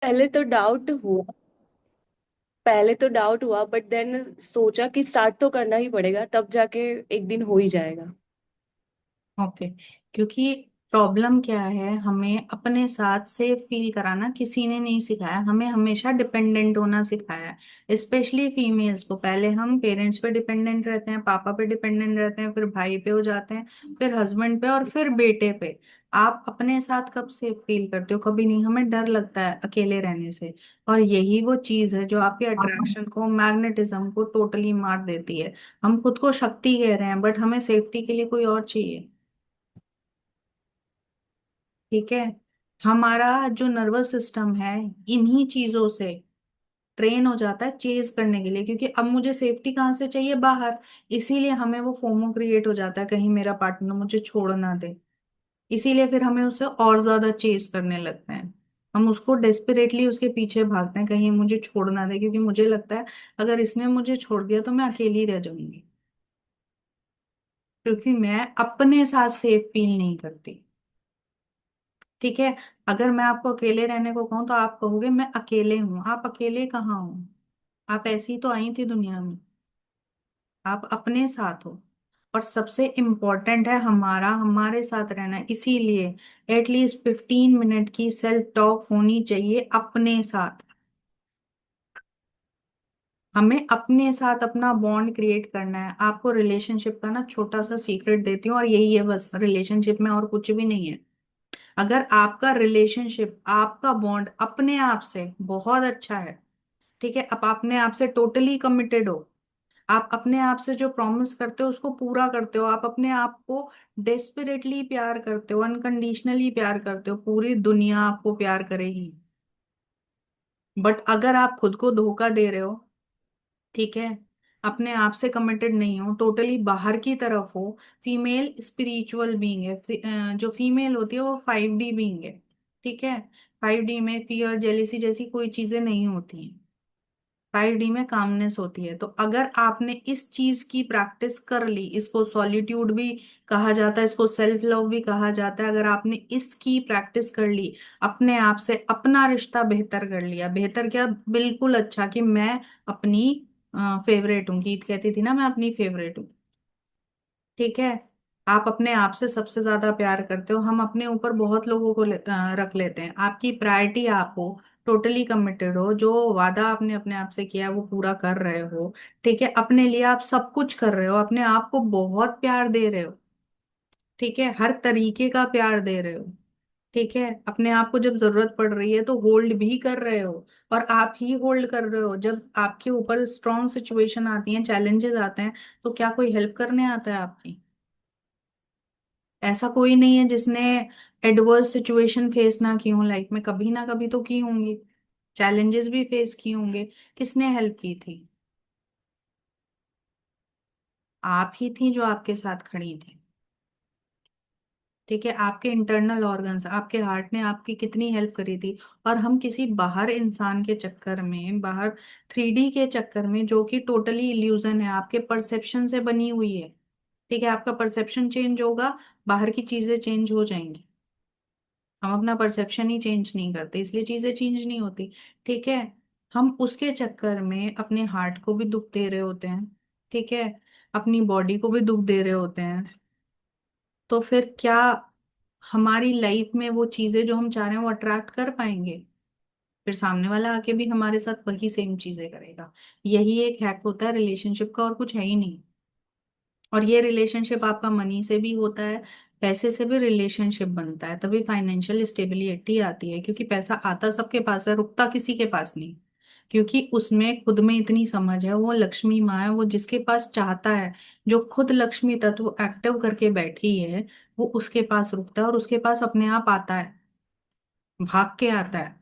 पहले तो डाउट हुआ। पहले तो डाउट हुआ, बट देन सोचा कि स्टार्ट तो करना ही पड़ेगा, तब जाके एक दिन हो ही जाएगा। ओके। क्योंकि प्रॉब्लम क्या है, हमें अपने साथ सेफ फील कराना किसी ने नहीं सिखाया, हमें हमेशा डिपेंडेंट होना सिखाया है, स्पेशली फीमेल्स को। पहले हम पेरेंट्स पे डिपेंडेंट रहते हैं, पापा पे डिपेंडेंट रहते हैं, फिर भाई पे हो जाते हैं, फिर हस्बैंड पे, और फिर बेटे पे। आप अपने साथ कब सेफ फील करते हो? कभी नहीं। हमें डर लगता है अकेले रहने से। और यही वो चीज है जो आपके अट्रैक्शन को, मैग्नेटिज्म को टोटली मार देती है। हम खुद को शक्ति कह रहे हैं, बट हमें सेफ्टी के लिए कोई और चाहिए। ठीक है। हमारा जो नर्वस सिस्टम है, इन्हीं चीजों से ट्रेन हो जाता है चेज करने के लिए, क्योंकि अब मुझे सेफ्टी कहाँ से चाहिए? बाहर। इसीलिए हमें वो फोमो क्रिएट हो जाता है, कहीं मेरा पार्टनर मुझे छोड़ ना दे। इसीलिए फिर हमें उसे और ज्यादा चेज करने लगते हैं। हम उसको डेस्परेटली उसके पीछे भागते हैं, कहीं ये मुझे छोड़ ना दे, क्योंकि मुझे लगता है अगर इसने मुझे छोड़ दिया तो मैं अकेली रह जाऊंगी, क्योंकि मैं अपने साथ सेफ फील नहीं करती। ठीक है। अगर मैं आपको अकेले रहने को कहूँ तो आप कहोगे मैं अकेले हूं। आप अकेले कहाँ हो? आप ऐसी ही तो आई थी दुनिया में। आप अपने साथ हो। और सबसे इम्पोर्टेंट है हमारा हमारे साथ रहना, इसीलिए एटलीस्ट 15 मिनट की सेल्फ टॉक होनी चाहिए अपने साथ। हमें अपने साथ अपना बॉन्ड क्रिएट करना है। आपको रिलेशनशिप का ना छोटा सा सीक्रेट देती हूँ, और यही है बस रिलेशनशिप में, और कुछ भी नहीं है। अगर आपका रिलेशनशिप, आपका बॉन्ड अपने आप से बहुत अच्छा है, ठीक है, आप अपने आप से टोटली कमिटेड हो, आप अपने आप से जो प्रॉमिस करते हो उसको पूरा करते हो, आप अपने आप को डेस्परेटली प्यार करते हो, अनकंडीशनली प्यार करते हो, पूरी दुनिया आपको प्यार करेगी। बट अगर आप खुद को धोखा दे रहे हो, ठीक है, अपने आप से कमिटेड नहीं हो, टोटली बाहर की तरफ हो। फीमेल स्पिरिचुअल बीइंग है, जो फीमेल होती है वो 5D बीइंग है। ठीक है। 5D में फियर, जेलिसी जैसी कोई चीजें नहीं होती हैं। 5D में कामनेस होती है। तो अगर आपने इस चीज की प्रैक्टिस कर ली, इसको सॉलिट्यूड भी कहा जाता है, इसको सेल्फ लव भी कहा जाता है, अगर आपने इसकी प्रैक्टिस कर ली, अपने आप से अपना रिश्ता बेहतर कर लिया, बेहतर क्या, बिल्कुल अच्छा, कि मैं अपनी फेवरेट हूँ। गीत कहती थी ना, मैं अपनी फेवरेट हूँ। ठीक है। आप अपने आप से सबसे ज्यादा प्यार करते हो। हम अपने ऊपर बहुत लोगों को रख लेते हैं। आपकी प्रायोरिटी आप हो, टोटली कमिटेड हो, जो वादा आपने अपने आप से किया है वो पूरा कर रहे हो। ठीक है। अपने लिए आप सब कुछ कर रहे हो, अपने आप को बहुत प्यार दे रहे हो। ठीक है। हर तरीके का प्यार दे रहे हो। ठीक है। अपने आप को जब जरूरत पड़ रही है तो होल्ड भी कर रहे हो, और आप ही होल्ड कर रहे हो। जब आपके ऊपर स्ट्रॉन्ग सिचुएशन आती है, चैलेंजेस आते हैं, तो क्या कोई हेल्प करने आता है आपकी? ऐसा कोई नहीं है जिसने एडवर्स सिचुएशन फेस ना की हो लाइफ में, कभी ना कभी तो की होंगी। चैलेंजेस भी फेस किए होंगे। किसने हेल्प की थी? आप ही थी जो आपके साथ खड़ी थी। ठीक है। आपके इंटरनल ऑर्गन्स, आपके हार्ट ने आपकी कितनी हेल्प करी थी। और हम किसी बाहर इंसान के चक्कर में, बाहर 3D के चक्कर में, जो कि टोटली इल्यूजन है, आपके परसेप्शन से बनी हुई है। ठीक है। आपका परसेप्शन चेंज होगा, बाहर की चीजें चेंज हो जाएंगी। हम अपना परसेप्शन ही चेंज नहीं करते, इसलिए चीजें चेंज नहीं होती। ठीक है। हम उसके चक्कर में अपने हार्ट को भी दुख दे रहे होते हैं। ठीक है। अपनी बॉडी को भी दुख दे रहे होते हैं। तो फिर क्या हमारी लाइफ में वो चीजें जो हम चाह रहे हैं वो अट्रैक्ट कर पाएंगे? फिर सामने वाला आके भी हमारे साथ वही सेम चीजें करेगा। यही एक हैक होता है रिलेशनशिप का, और कुछ है ही नहीं। और ये रिलेशनशिप आपका मनी से भी होता है, पैसे से भी रिलेशनशिप बनता है, तभी फाइनेंशियल स्टेबिलिटी आती है। क्योंकि पैसा आता सबके पास है, रुकता किसी के पास नहीं। क्योंकि उसमें खुद में इतनी समझ है, वो लक्ष्मी माँ है, वो जिसके पास चाहता है, जो खुद लक्ष्मी तत्व एक्टिव करके बैठी है, वो उसके पास रुकता है, और उसके पास अपने आप आता है, भाग के आता है।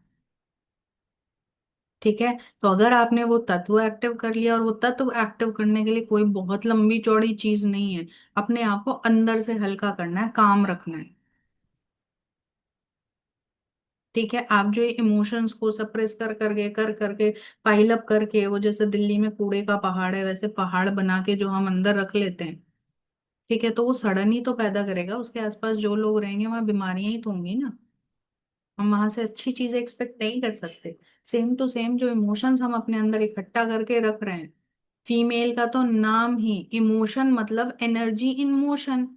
ठीक है। तो अगर आपने वो तत्व एक्टिव कर लिया, और वो तत्व एक्टिव करने के लिए कोई बहुत लंबी चौड़ी चीज नहीं है, अपने आप को अंदर से हल्का करना है, काम रखना है। ठीक है। आप जो इमोशंस को सप्रेस कर करके पाइल अप करके, वो जैसे दिल्ली में कूड़े का पहाड़ है, वैसे पहाड़ बना के जो हम अंदर रख लेते हैं, ठीक है, तो वो सड़न ही तो पैदा करेगा। उसके आसपास जो लोग रहेंगे वहां बीमारियां ही तो होंगी ना। हम वहां से अच्छी चीजें एक्सपेक्ट नहीं कर सकते। सेम टू सेम जो इमोशंस हम अपने अंदर इकट्ठा करके रख रहे हैं, फीमेल का तो नाम ही इमोशन, मतलब एनर्जी इन मोशन,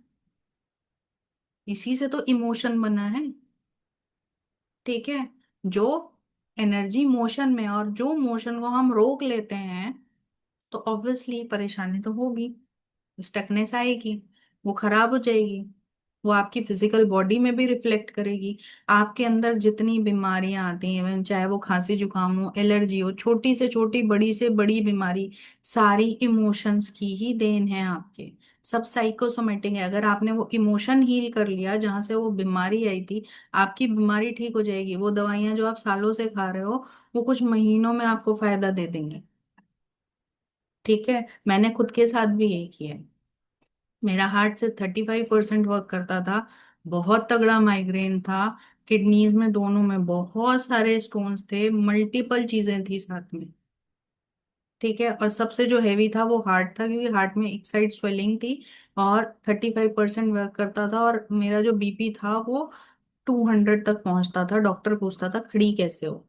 इसी से तो इमोशन बना है। ठीक है। जो एनर्जी मोशन में, और जो मोशन को हम रोक लेते हैं, तो ऑब्वियसली परेशानी तो होगी, स्टकनेस आएगी, वो खराब हो जाएगी, वो आपकी फिजिकल बॉडी में भी रिफ्लेक्ट करेगी। आपके अंदर जितनी बीमारियां आती हैं, चाहे वो खांसी जुकाम हो, एलर्जी हो, छोटी से छोटी, बड़ी से बड़ी बीमारी, सारी इमोशंस की ही देन है आपके। सब साइकोसोमेटिक है। अगर आपने वो इमोशन हील कर लिया जहां से वो बीमारी आई थी, आपकी बीमारी ठीक हो जाएगी। वो दवाइयां जो आप सालों से खा रहे हो, वो कुछ महीनों में आपको फायदा दे देंगी। ठीक है। मैंने खुद के साथ भी यही किया है। मेरा हार्ट सिर्फ 35% वर्क करता था, बहुत तगड़ा माइग्रेन था, किडनीज में दोनों में बहुत सारे स्टोन्स थे, मल्टीपल चीजें थी साथ में। ठीक है। और सबसे जो हैवी था वो हार्ट था, क्योंकि हार्ट में एक साइड स्वेलिंग थी, और 35% वर्क करता था, और मेरा जो बीपी था वो 200 तक पहुंचता था। डॉक्टर पूछता था खड़ी कैसे हो।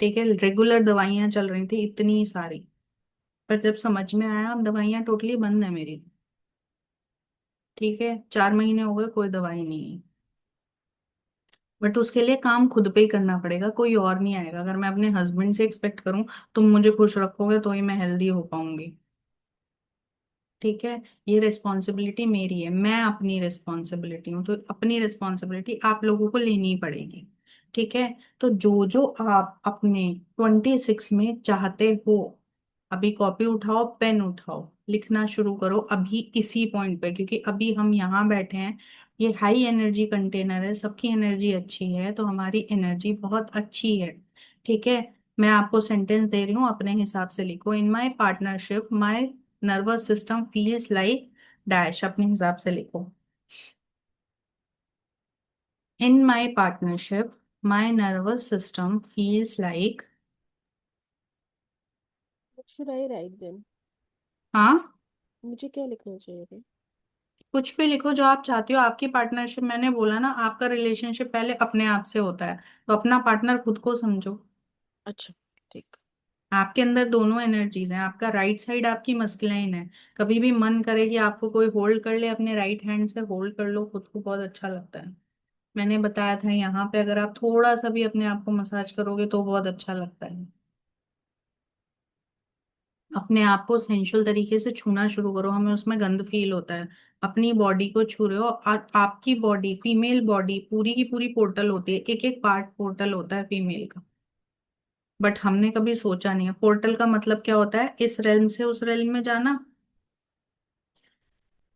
ठीक है। रेगुलर दवाइयां चल रही थी इतनी सारी, पर जब समझ में आया, दवाइयां टोटली बंद है मेरी। ठीक है। 4 महीने हो गए, कोई दवाई नहीं है। बट उसके लिए काम खुद पे ही करना पड़ेगा, कोई और नहीं आएगा। अगर मैं अपने हस्बैंड से एक्सपेक्ट करूं तुम मुझे खुश रखोगे तो ही मैं हेल्दी हो पाऊंगी। ठीक है। ये रिस्पॉन्सिबिलिटी मेरी है, मैं अपनी रिस्पॉन्सिबिलिटी हूँ, तो अपनी रिस्पॉन्सिबिलिटी आप लोगों को लेनी पड़ेगी। ठीक है। तो जो जो आप अपने 26 में चाहते हो, अभी कॉपी उठाओ, पेन उठाओ, लिखना शुरू करो अभी इसी पॉइंट पे, क्योंकि अभी हम यहाँ बैठे हैं, ये हाई एनर्जी कंटेनर है, सबकी एनर्जी अच्छी है, तो हमारी एनर्जी बहुत अच्छी है। ठीक है। मैं आपको सेंटेंस दे रही हूँ, अपने हिसाब से लिखो। In my partnership my nervous system feels like dash, अपने हिसाब से लिखो। In my partnership my nervous system feels like. What should I write then? हाँ, मुझे क्या लिखना चाहिए फिर? कुछ भी लिखो जो आप चाहती हो। आपकी पार्टनरशिप, मैंने बोला ना, आपका रिलेशनशिप पहले अपने आप से होता है, तो अपना पार्टनर खुद को समझो। अच्छा, ठीक। आपके अंदर दोनों एनर्जीज हैं, आपका राइट साइड आपकी मस्कुलाइन है। कभी भी मन करे कि आपको कोई होल्ड कर ले, अपने राइट हैंड से होल्ड कर लो खुद को, बहुत अच्छा लगता है। मैंने बताया था यहाँ पे, अगर आप थोड़ा सा भी अपने आप को मसाज करोगे तो बहुत अच्छा लगता है। अपने आप को सेंशुअल तरीके से छूना शुरू करो, हमें उसमें गंद फील होता है। अपनी बॉडी को छू रहे हो, और आपकी बॉडी, फीमेल बॉडी पूरी की पूरी पोर्टल होती है, एक एक पार्ट पोर्टल होता है फीमेल का। बट हमने कभी सोचा नहीं है पोर्टल का मतलब क्या होता है, इस रेल्म से उस रेल्म में जाना।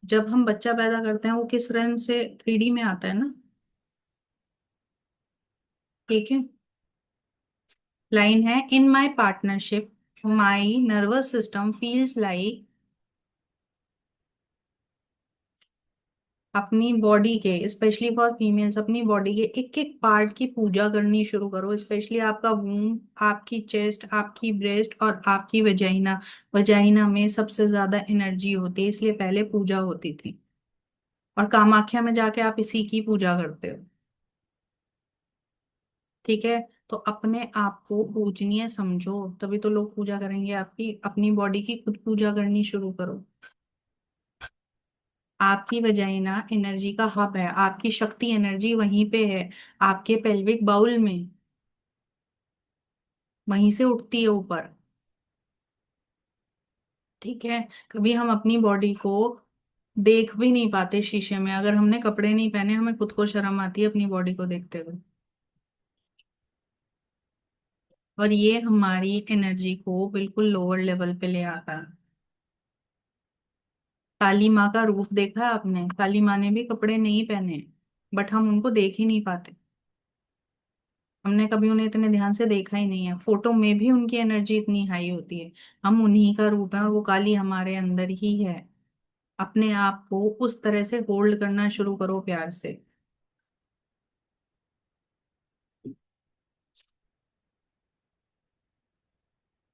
जब हम बच्चा पैदा करते हैं वो किस रेल्म से, 3D में आता है ना। ठीक है। लाइन है, इन my partnership my nervous system feels like, अपनी बॉडी के, स्पेशली फॉर फीमेल्स, अपनी बॉडी के एक एक पार्ट की पूजा करनी शुरू करो, स्पेशली आपका वूम, आपकी चेस्ट, आपकी ब्रेस्ट, और आपकी वजाइना। वजाइना में सबसे ज्यादा एनर्जी होती है, इसलिए पहले पूजा होती थी, और कामाख्या में जाके आप इसी की पूजा करते हो। ठीक है। तो अपने आप को पूजनीय समझो, तभी तो लोग पूजा करेंगे आपकी। अपनी बॉडी की खुद पूजा करनी शुरू करो। आपकी वजाइना एनर्जी का हब है, आपकी शक्ति एनर्जी वहीं पे है, आपके पेल्विक बाउल में, वहीं से उठती है ऊपर। ठीक है। कभी हम अपनी बॉडी को देख भी नहीं पाते शीशे में, अगर हमने कपड़े नहीं पहने हमें खुद को शर्म आती है अपनी बॉडी को देखते हुए। और ये हमारी एनर्जी को बिल्कुल लोअर लेवल पे ले आता है। काली माँ का रूप देखा है आपने, काली माँ ने भी कपड़े नहीं पहने, बट हम उनको देख ही नहीं पाते। हमने कभी उन्हें इतने ध्यान से देखा ही नहीं है, फोटो में भी उनकी एनर्जी इतनी हाई होती है। हम उन्हीं का रूप है, और वो काली हमारे अंदर ही है। अपने आप को उस तरह से होल्ड करना शुरू करो, प्यार से।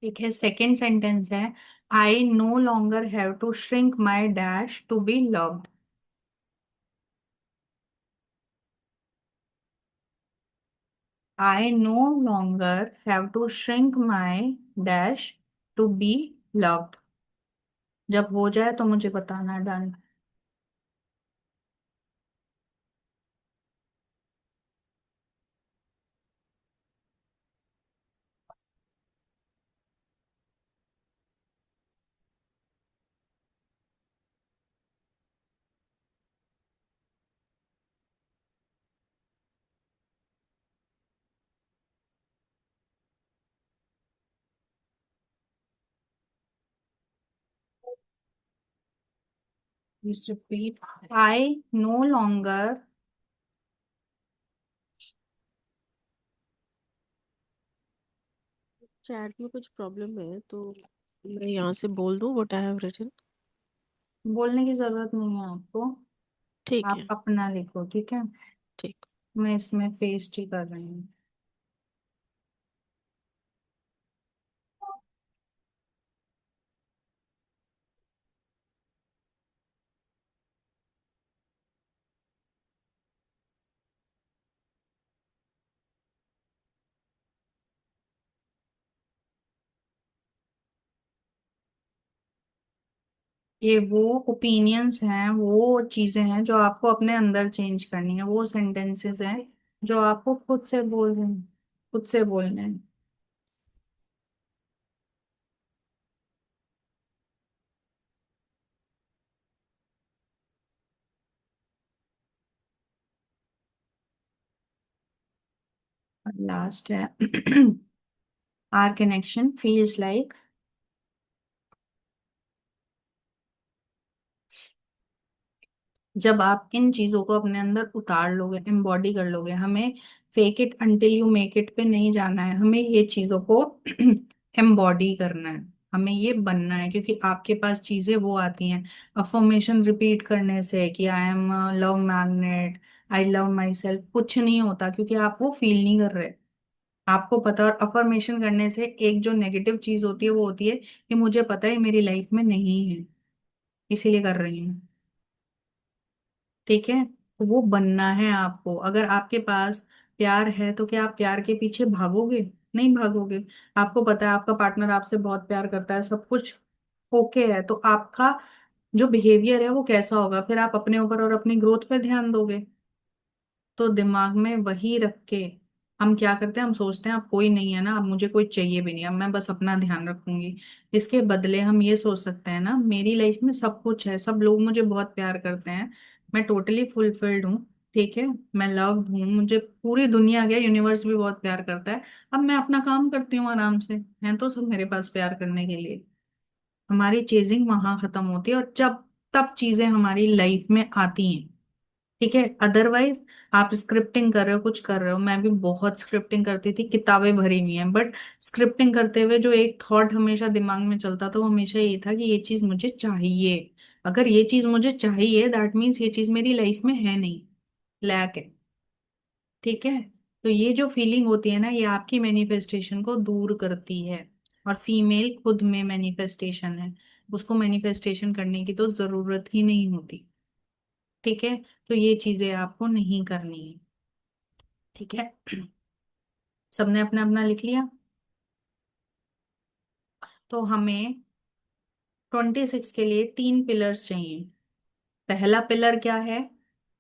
ठीक है। सेकेंड सेंटेंस है, I no longer have to shrink my dash to be loved. I no longer have to shrink my dash to be loved. जब हो जाए तो मुझे बताना। Done. Please repeat. I no longer. Chat में कुछ problem है तो मैं यहाँ से बोल दूँ व्हाट आई हैव रिटन। बोलने की जरूरत नहीं है आपको। ठीक आप है। अपना लिखो, ठीक है। ठीक। मैं इसमें पेस्ट ही कर रही हूँ। ये वो ओपिनियंस हैं, वो चीजें हैं जो आपको अपने अंदर चेंज करनी है, वो सेंटेंसेस हैं जो आपको खुद से बोल रहे हैं, खुद से बोलने हैं। लास्ट है आर कनेक्शन फील्स लाइक। जब आप इन चीजों को अपने अंदर उतार लोगे, एम्बॉडी कर लोगे, हमें fake it until you make it पे नहीं जाना है, हमें ये चीजों को एम्बॉडी करना है, हमें ये बनना है, क्योंकि आपके पास चीजें वो आती हैं अफर्मेशन रिपीट करने से कि I am love magnet, I love my self. कुछ नहीं होता क्योंकि आप वो फील नहीं कर रहे। आपको पता। और अफर्मेशन करने से एक जो नेगेटिव चीज होती है वो होती है कि मुझे पता है मेरी लाइफ में नहीं है, इसीलिए कर रही हूँ। ठीक है। तो वो बनना है आपको। अगर आपके पास प्यार है तो क्या आप प्यार के पीछे भागोगे? नहीं भागोगे। आपको पता है आपका पार्टनर आपसे बहुत प्यार करता है, सब कुछ ओके है, तो आपका जो बिहेवियर है वो कैसा होगा? फिर आप अपने ऊपर और अपनी ग्रोथ पे ध्यान दोगे। तो दिमाग में वही रख के हम क्या करते हैं, हम सोचते हैं अब कोई नहीं है ना, अब मुझे कोई चाहिए भी नहीं, अब मैं बस अपना ध्यान रखूंगी। इसके बदले हम ये सोच सकते हैं ना, मेरी लाइफ में सब कुछ है, सब लोग मुझे बहुत प्यार करते हैं, मैं टोटली फुलफिल्ड हूँ। ठीक है। मैं लव्ड हूँ, मुझे पूरी दुनिया, गया यूनिवर्स भी बहुत प्यार करता है। अब मैं अपना काम करती हूँ आराम से, है तो सब मेरे पास प्यार करने के लिए। हमारी चेजिंग वहां खत्म होती है, और जब तब चीजें हमारी लाइफ में आती हैं। ठीक है। अदरवाइज आप स्क्रिप्टिंग कर रहे हो, कुछ कर रहे हो, मैं भी बहुत स्क्रिप्टिंग करती थी, किताबें भरी हुई हैं, बट स्क्रिप्टिंग करते हुए जो एक थॉट हमेशा दिमाग में चलता था वो हमेशा ये था कि ये चीज मुझे चाहिए। अगर ये चीज मुझे चाहिए दैट मीन्स ये चीज मेरी लाइफ में है नहीं, लैक है। ठीक है। तो ये जो फीलिंग होती है ना, ये आपकी मैनिफेस्टेशन को दूर करती है। और फीमेल खुद में मैनिफेस्टेशन है, उसको मैनिफेस्टेशन करने की तो जरूरत ही नहीं होती। ठीक है। तो ये चीजें आपको नहीं करनी है। ठीक है। सबने अपना अपना लिख लिया। तो हमें 26 के लिए 3 पिलर्स चाहिए। पहला पिलर क्या है?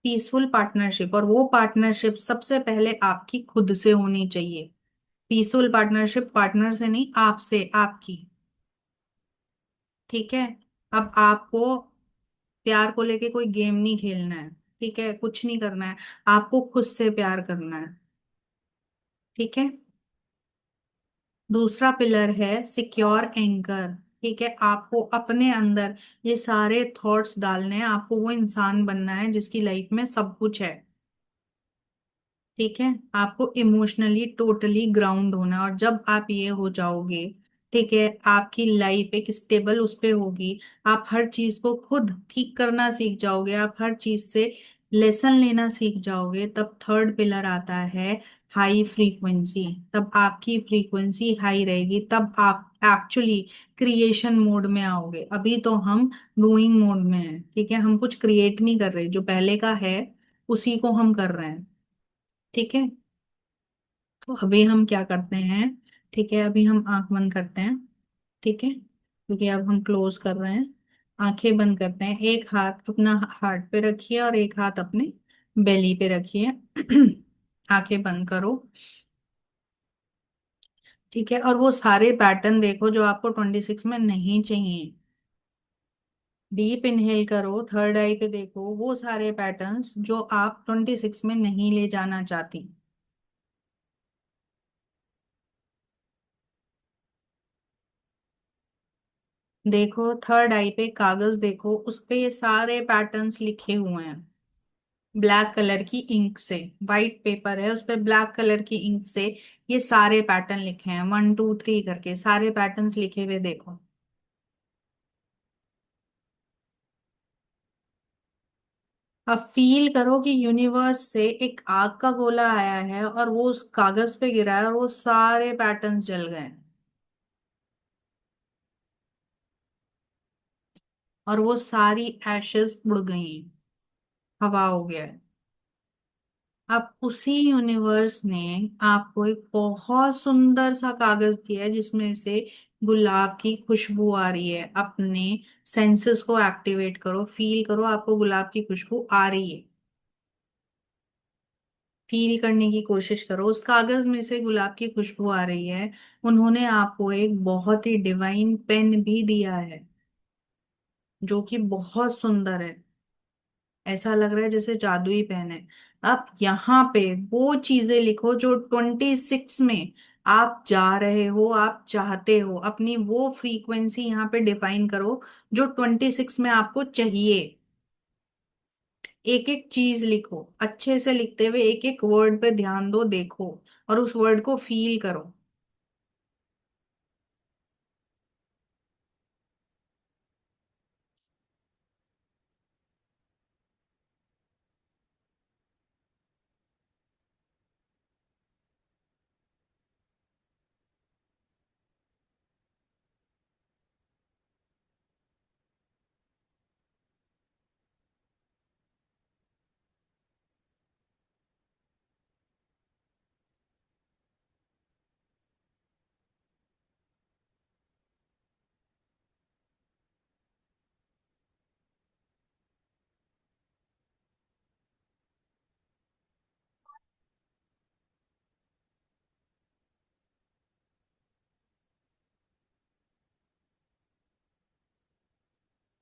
Peaceful partnership. और वो पार्टनरशिप सबसे पहले आपकी खुद से होनी चाहिए। पीसफुल पार्टनरशिप पार्टनर से नहीं, आपसे, आपकी। ठीक है। अब आपको प्यार को लेके कोई गेम नहीं खेलना है। ठीक है। कुछ नहीं करना है। आपको खुद से प्यार करना है। ठीक है। दूसरा पिलर है सिक्योर एंकर। ठीक है। आपको अपने अंदर ये सारे थॉट्स डालने हैं, आपको वो इंसान बनना है जिसकी लाइफ में सब कुछ है। ठीक है। आपको इमोशनली टोटली ग्राउंड होना है, और जब आप ये हो जाओगे, ठीक है, आपकी लाइफ एक स्टेबल उस पे होगी। आप हर चीज को खुद ठीक करना सीख जाओगे, आप हर चीज से लेसन लेना सीख जाओगे। तब थर्ड पिलर आता है हाई फ्रीक्वेंसी। तब आपकी फ्रीक्वेंसी हाई रहेगी, तब आप एक्चुअली क्रिएशन मोड में आओगे। अभी तो हम डूइंग मोड में हैं। ठीक है। हम कुछ क्रिएट नहीं कर रहे, जो पहले का है उसी को हम कर रहे हैं। ठीक है। तो अभी हम क्या करते हैं, ठीक है, अभी हम आंख बंद करते हैं, ठीक है, क्योंकि अब हम क्लोज कर रहे हैं। आंखें बंद करते हैं, एक हाथ अपना हार्ट पे रखिए और एक हाथ अपने बेली पे रखिए। आंखें बंद करो, ठीक है, और वो सारे पैटर्न देखो जो आपको 26 में नहीं चाहिए। डीप इनहेल करो, थर्ड आई पे देखो वो सारे पैटर्न्स जो आप 26 में नहीं ले जाना चाहती। देखो थर्ड आई पे कागज देखो, उस पे ये सारे पैटर्न्स लिखे हुए हैं ब्लैक कलर की इंक से। वाइट पेपर है, उस पे ब्लैक कलर की इंक से ये सारे पैटर्न लिखे हैं, 1 2 3 करके सारे पैटर्न्स लिखे हुए देखो। अब फील करो कि यूनिवर्स से एक आग का गोला आया है और वो उस कागज पे गिरा है और वो सारे पैटर्न्स जल गए हैं और वो सारी एशेस उड़ गई हैं, हवा हो गया है। अब उसी यूनिवर्स ने आपको एक बहुत सुंदर सा कागज दिया है जिसमें से गुलाब की खुशबू आ रही है। अपने सेंसेस को एक्टिवेट करो, फील करो आपको गुलाब की खुशबू आ रही है। फील करने की कोशिश करो, उस कागज में से गुलाब की खुशबू आ रही है। उन्होंने आपको एक बहुत ही डिवाइन पेन भी दिया है जो कि बहुत सुंदर है, ऐसा लग रहा है जैसे जादुई पेन है। अब यहाँ पे वो चीजें लिखो जो 26 में आप जा रहे हो, आप चाहते हो, अपनी वो फ्रीक्वेंसी यहाँ पे डिफाइन करो जो 26 में आपको चाहिए। एक एक चीज लिखो, अच्छे से लिखते हुए एक एक वर्ड पे ध्यान दो, देखो और उस वर्ड को फील करो।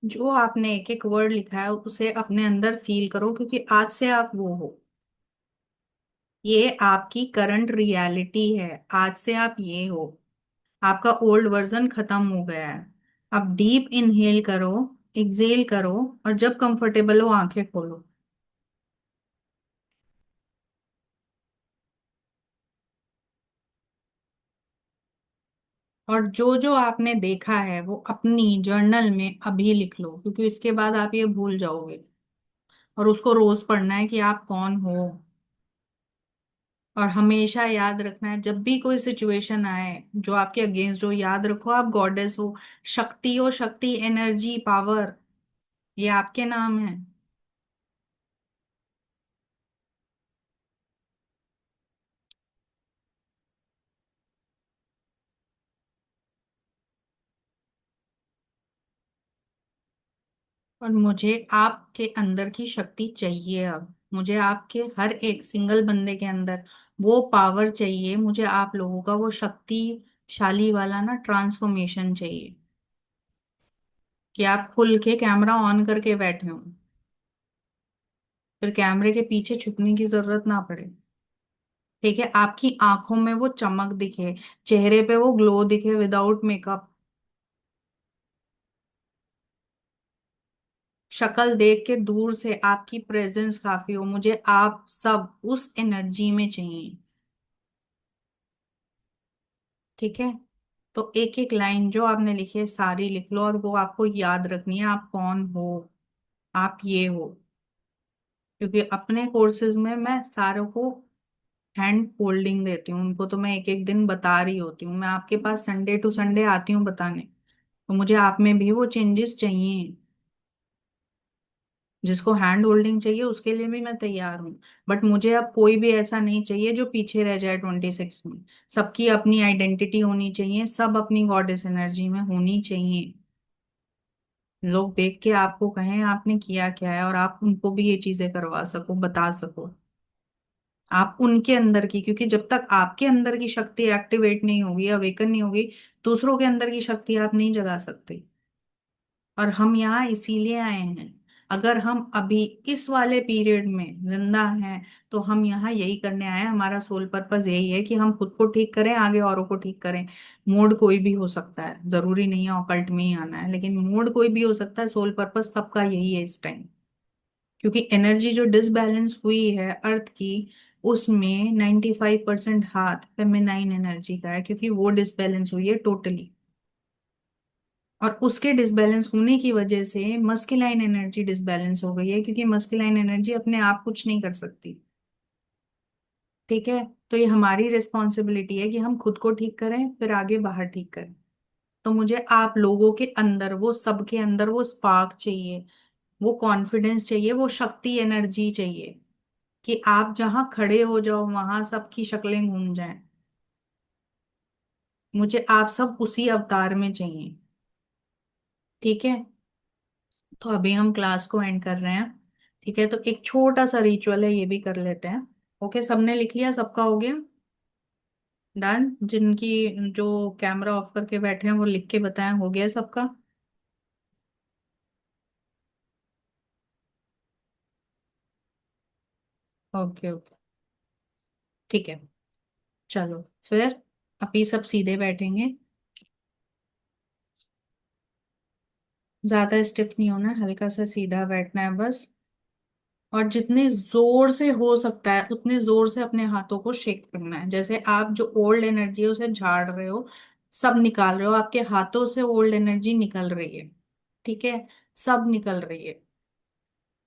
जो आपने एक एक वर्ड लिखा है उसे अपने अंदर फील करो, क्योंकि आज से आप वो हो, ये आपकी करंट रियलिटी है। आज से आप ये हो, आपका ओल्ड वर्जन खत्म हो गया है। अब डीप इनहेल करो, एक्सेल करो, और जब कंफर्टेबल हो आंखें खोलो। और जो जो आपने देखा है वो अपनी जर्नल में अभी लिख लो, क्योंकि इसके बाद आप ये भूल जाओगे। और उसको रोज पढ़ना है कि आप कौन हो। और हमेशा याद रखना है जब भी कोई सिचुएशन आए जो आपके अगेंस्ट हो, याद रखो आप गॉडेस हो, शक्ति हो, शक्ति, एनर्जी, पावर, ये आपके नाम है। और मुझे आपके अंदर की शक्ति चाहिए। अब मुझे आपके हर एक सिंगल बंदे के अंदर वो पावर चाहिए, मुझे आप लोगों का वो शक्तिशाली वाला ना ट्रांसफॉर्मेशन चाहिए कि आप खुल के कैमरा ऑन करके बैठे हो, फिर कैमरे के पीछे छुपने की जरूरत ना पड़े। ठीक है, आपकी आंखों में वो चमक दिखे, चेहरे पे वो ग्लो दिखे विदाउट मेकअप। शक्ल देख के दूर से आपकी प्रेजेंस काफी हो, मुझे आप सब उस एनर्जी में चाहिए। ठीक है, तो एक एक लाइन जो आपने लिखी है सारी लिख लो, और वो आपको याद रखनी है आप कौन हो, आप ये हो। क्योंकि अपने कोर्सेज में मैं सारों को हैंड होल्डिंग देती हूँ, उनको तो मैं एक एक दिन बता रही होती हूँ, मैं आपके पास संडे टू संडे आती हूँ बताने। तो मुझे आप में भी वो चेंजेस चाहिए। जिसको हैंड होल्डिंग चाहिए उसके लिए भी मैं तैयार हूँ। बट मुझे अब कोई भी ऐसा नहीं चाहिए जो पीछे रह जाए 26 में। सबकी अपनी आइडेंटिटी होनी चाहिए, सब अपनी गॉडेस एनर्जी में होनी चाहिए। लोग देख के आपको कहें आपने किया क्या है, और आप उनको भी ये चीजें करवा सको, बता सको। आप उनके अंदर की, क्योंकि जब तक आपके अंदर की शक्ति एक्टिवेट नहीं होगी, अवेकन नहीं होगी, दूसरों के अंदर की शक्ति आप नहीं जगा सकते। और हम यहाँ इसीलिए आए हैं। अगर हम अभी इस वाले पीरियड में जिंदा हैं, तो हम यहाँ यही करने आए हैं। हमारा सोल पर्पस यही है कि हम खुद को ठीक करें, आगे औरों को ठीक करें। मोड कोई भी हो सकता है, जरूरी नहीं है ऑकल्ट में ही आना है, लेकिन मोड कोई भी हो सकता है। सोल पर्पस सबका यही है इस टाइम। क्योंकि एनर्जी जो डिसबैलेंस हुई है अर्थ की, उसमें 95% हाथ फेमिनाइन एनर्जी का है, क्योंकि वो डिसबैलेंस हुई है टोटली। और उसके डिसबैलेंस होने की वजह से मस्कुलाइन एनर्जी डिसबैलेंस हो गई है, क्योंकि मस्कुलाइन एनर्जी अपने आप कुछ नहीं कर सकती। ठीक है। तो ये हमारी रिस्पॉन्सिबिलिटी है कि हम खुद को ठीक करें, फिर आगे बाहर ठीक करें। तो मुझे आप लोगों के अंदर, वो सबके अंदर वो स्पार्क चाहिए, वो कॉन्फिडेंस चाहिए, वो शक्ति एनर्जी चाहिए, कि आप जहां खड़े हो जाओ वहां सबकी शक्लें घूम जाएं। मुझे आप सब उसी अवतार में चाहिए। ठीक है। तो अभी हम क्लास को एंड कर रहे हैं। ठीक है, तो एक छोटा सा रिचुअल है, ये भी कर लेते हैं। ओके, सबने लिख लिया, सबका हो गया डन? जिनकी, जो कैमरा ऑफ करके बैठे हैं वो लिख के बताएं हो गया सबका। ओके ओके, ठीक है। चलो फिर, अभी सब सीधे बैठेंगे। ज्यादा स्टिफ नहीं होना है, हल्का सा सीधा बैठना है बस। और जितने जोर से हो सकता है उतने जोर से अपने हाथों को शेक करना है, जैसे आप जो ओल्ड एनर्जी है उसे झाड़ रहे हो, सब निकाल रहे हो, आपके हाथों से ओल्ड एनर्जी निकल रही है। ठीक है, सब निकल रही है।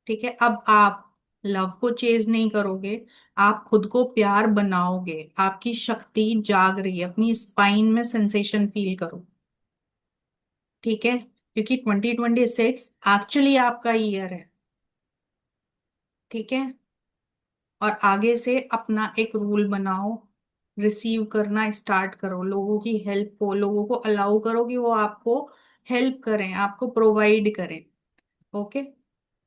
ठीक है, अब आप लव को चेज नहीं करोगे, आप खुद को प्यार बनाओगे। आपकी शक्ति जाग रही है, अपनी स्पाइन में सेंसेशन फील करो। ठीक है, क्योंकि 2026 एक्चुअली आपका ईयर है। ठीक है, और आगे से अपना एक रूल बनाओ, रिसीव करना स्टार्ट करो, लोगों की हेल्प को, लोगों को अलाउ करो कि वो आपको हेल्प करें, आपको प्रोवाइड करें। ओके।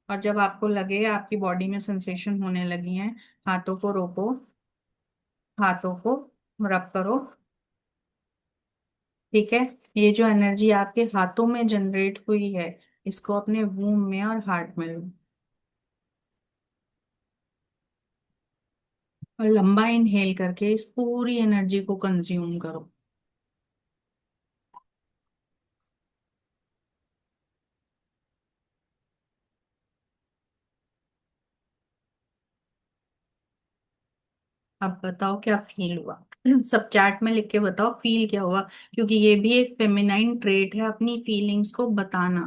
और जब आपको लगे आपकी बॉडी में सेंसेशन होने लगी हैं, हाथों को रोको, हाथों को रब करो। ठीक है, ये जो एनर्जी आपके हाथों में जनरेट हुई है, इसको अपने वूम में और हार्ट में लो, और लंबा इनहेल करके इस पूरी एनर्जी को कंज्यूम करो। अब बताओ क्या फील हुआ? सब चैट में लिख के बताओ फील क्या हुआ, क्योंकि ये भी एक फेमिनाइन ट्रेट है, अपनी फीलिंग्स को बताना,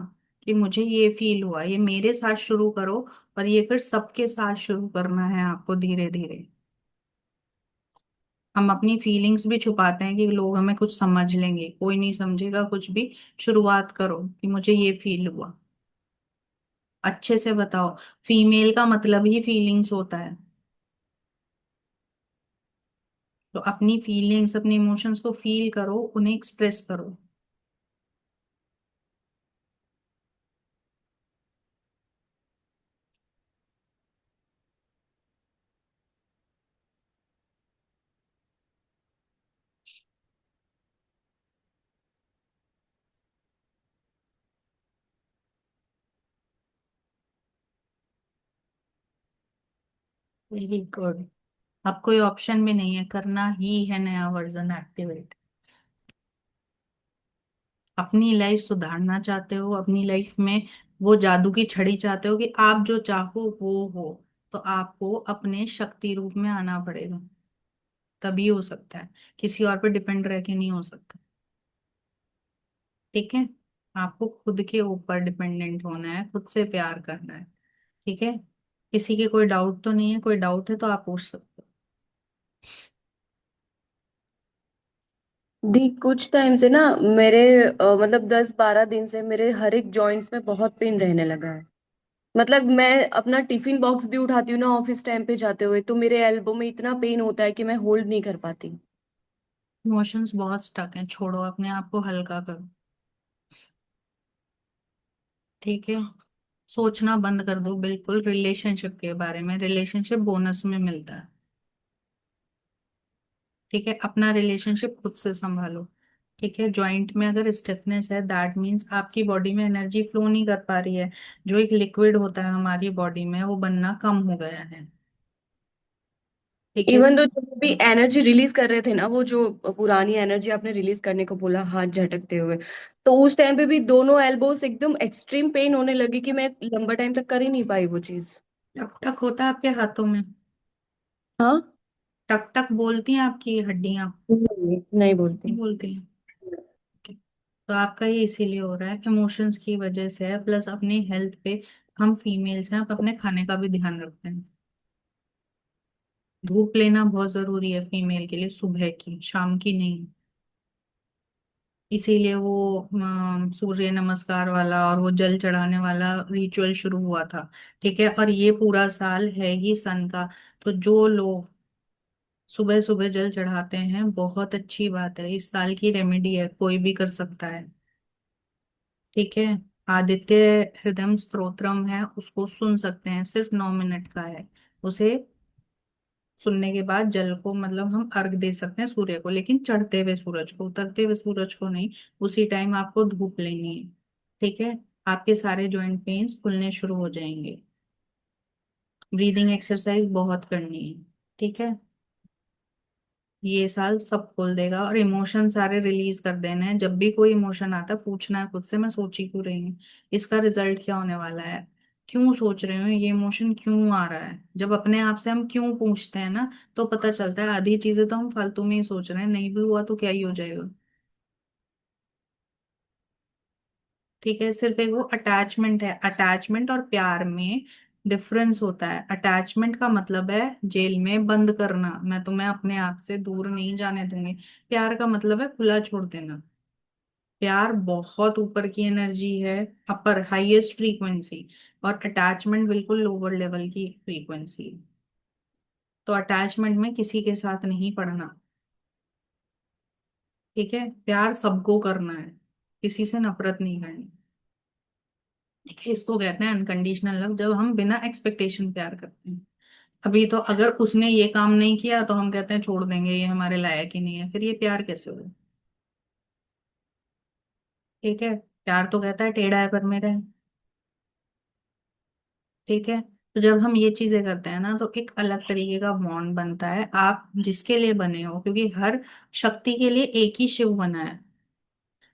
कि मुझे ये फील हुआ। ये मेरे साथ शुरू करो, और ये फिर सबके साथ शुरू करना है आपको, धीरे धीरे। हम अपनी फीलिंग्स भी छुपाते हैं कि लोग हमें कुछ समझ लेंगे, कोई नहीं समझेगा कुछ भी। शुरुआत करो कि मुझे ये फील हुआ, अच्छे से बताओ। फीमेल का मतलब ही फीलिंग्स होता है। तो अपनी फीलिंग्स, अपने इमोशंस को फील करो, उन्हें एक्सप्रेस करो। Very good. अब कोई ऑप्शन भी नहीं है, करना ही है नया वर्जन एक्टिवेट। अपनी लाइफ सुधारना चाहते हो, अपनी लाइफ में वो जादू की छड़ी चाहते हो कि आप जो चाहो वो हो, तो आपको अपने शक्ति रूप में आना पड़ेगा, तभी हो सकता है। किसी और पे डिपेंड रह के नहीं हो सकता। ठीक है, आपको खुद के ऊपर डिपेंडेंट होना है, खुद से प्यार करना है। ठीक है, किसी के कोई डाउट तो नहीं है? कोई डाउट है तो आप पूछ सकते दी कुछ टाइम से ना मेरे मतलब 10-12 दिन से मेरे हर एक जॉइंट्स में बहुत पेन रहने लगा है। मतलब मैं अपना टिफिन बॉक्स भी उठाती हूँ ना ऑफिस टाइम पे जाते हुए, तो मेरे एल्बो में इतना पेन होता है कि मैं होल्ड नहीं कर पाती। इमोशंस बहुत स्टक हैं, छोड़ो, अपने आप को हल्का करो। ठीक है, सोचना बंद कर दो बिल्कुल रिलेशनशिप के बारे में। रिलेशनशिप बोनस में मिलता है। ठीक है, अपना रिलेशनशिप खुद से संभालो। ठीक है, जॉइंट में अगर स्टिफनेस है, दैट मीन्स आपकी बॉडी में एनर्जी फ्लो नहीं कर पा रही है। जो एक लिक्विड होता है हमारी बॉडी में, वो बनना कम हो गया है। ठीक है। इवन तो जब भी एनर्जी रिलीज कर रहे थे ना, वो जो पुरानी एनर्जी आपने रिलीज करने को बोला हाथ झटकते हुए, तो उस टाइम पे भी दोनों एल्बोस एकदम एक्सट्रीम पेन होने लगी कि मैं लंबा टाइम तक कर ही नहीं पाई वो चीज। टक टक होता है आपके हाथों में? हाँ। टक टक बोलती हैं आपकी हड्डियां? नहीं, नहीं नहीं बोलती। बोलती हैं? तो आपका ये इसीलिए हो रहा है, इमोशंस की वजह से है, प्लस अपनी हेल्थ पे। हम फीमेल्स हैं, आप अपने खाने का भी ध्यान रखते हैं। धूप लेना बहुत जरूरी है फीमेल के लिए, सुबह की, शाम की नहीं। इसीलिए वो सूर्य नमस्कार वाला और वो जल चढ़ाने वाला रिचुअल शुरू हुआ था। ठीक है, और ये पूरा साल है ही सन का। तो जो लोग सुबह सुबह जल चढ़ाते हैं, बहुत अच्छी बात है, इस साल की रेमेडी है, कोई भी कर सकता है। ठीक है, आदित्य हृदय स्तोत्रम है, उसको सुन सकते हैं, सिर्फ 9 मिनट का है। उसे सुनने के बाद जल को, मतलब हम अर्घ दे सकते हैं सूर्य को, लेकिन चढ़ते हुए सूरज को, उतरते हुए सूरज को नहीं। उसी टाइम आपको धूप लेनी है। ठीक है, आपके सारे जॉइंट पेन्स खुलने शुरू हो जाएंगे। ब्रीदिंग एक्सरसाइज बहुत करनी है। ठीक है, ये साल सब खोल देगा, और इमोशन सारे रिलीज कर देने हैं। जब भी कोई इमोशन आता है, पूछना है खुद से, मैं सोची क्यों रही हूँ, इसका रिजल्ट क्या होने वाला है, क्यों सोच रही हूँ, ये इमोशन क्यों आ रहा है। जब अपने आप से हम क्यों पूछते हैं ना, तो पता चलता है आधी चीजें तो हम फालतू में ही सोच रहे हैं, नहीं भी हुआ तो क्या ही हो जाएगा। ठीक है, सिर्फ एक वो अटैचमेंट है, अटैचमेंट और प्यार में डिफरेंस होता है। अटैचमेंट का मतलब है जेल में बंद करना, मैं तुम्हें अपने आप से दूर नहीं जाने दूंगी। प्यार का मतलब है खुला छोड़ देना। प्यार बहुत ऊपर की एनर्जी है, अपर हाईएस्ट फ्रीक्वेंसी। और अटैचमेंट बिल्कुल लोअर लेवल की फ्रीक्वेंसी। तो अटैचमेंट में किसी के साथ नहीं पड़ना। ठीक है, प्यार सबको करना है, किसी से नफरत नहीं करनी। ठीक है, इसको कहते हैं अनकंडीशनल लव, जब हम बिना एक्सपेक्टेशन प्यार करते हैं। अभी तो अगर उसने ये काम नहीं किया तो हम कहते हैं छोड़ देंगे, ये हमारे लायक ही नहीं है, फिर ये प्यार कैसे होगा? ठीक है, प्यार तो कहता है टेढ़ा है पर मेरा है। ठीक है, तो जब हम ये चीजें करते हैं ना, तो एक अलग तरीके का बॉन्ड बनता है, आप जिसके लिए बने हो, क्योंकि हर शक्ति के लिए एक ही शिव बना है।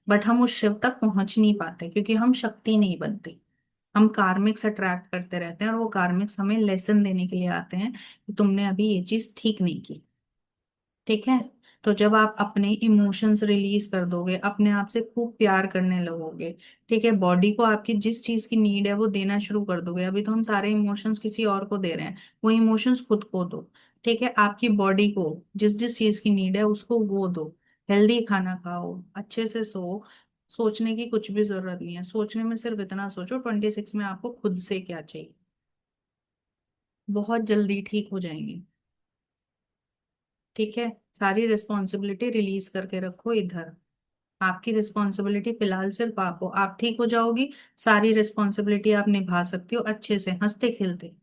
बट हम उस शिव तक पहुंच नहीं पाते, क्योंकि हम शक्ति नहीं बनते। हम कार्मिक्स अट्रैक्ट करते रहते हैं, और वो कार्मिक्स हमें लेसन देने के लिए आते हैं कि तुमने अभी ये चीज ठीक नहीं की। ठीक है, तो जब आप अपने इमोशंस रिलीज कर दोगे, अपने आप से खूब प्यार करने लगोगे। ठीक है, बॉडी को आपकी जिस चीज की नीड है वो देना शुरू कर दोगे। अभी तो हम सारे इमोशंस किसी और को दे रहे हैं, वो इमोशंस खुद को दो। ठीक है, आपकी बॉडी को जिस जिस चीज की नीड है उसको वो दो। हेल्दी खाना खाओ, अच्छे से सो। सोचने की कुछ भी जरूरत नहीं है, सोचने में सिर्फ इतना सोचो 26 में आपको खुद से क्या चाहिए। बहुत जल्दी ठीक हो जाएंगे। ठीक है, सारी रिस्पॉन्सिबिलिटी रिलीज करके रखो इधर। आपकी रिस्पॉन्सिबिलिटी फिलहाल सिर्फ आप हो, आप ठीक हो जाओगी। सारी रिस्पॉन्सिबिलिटी आप निभा सकती हो अच्छे से, हंसते खेलते।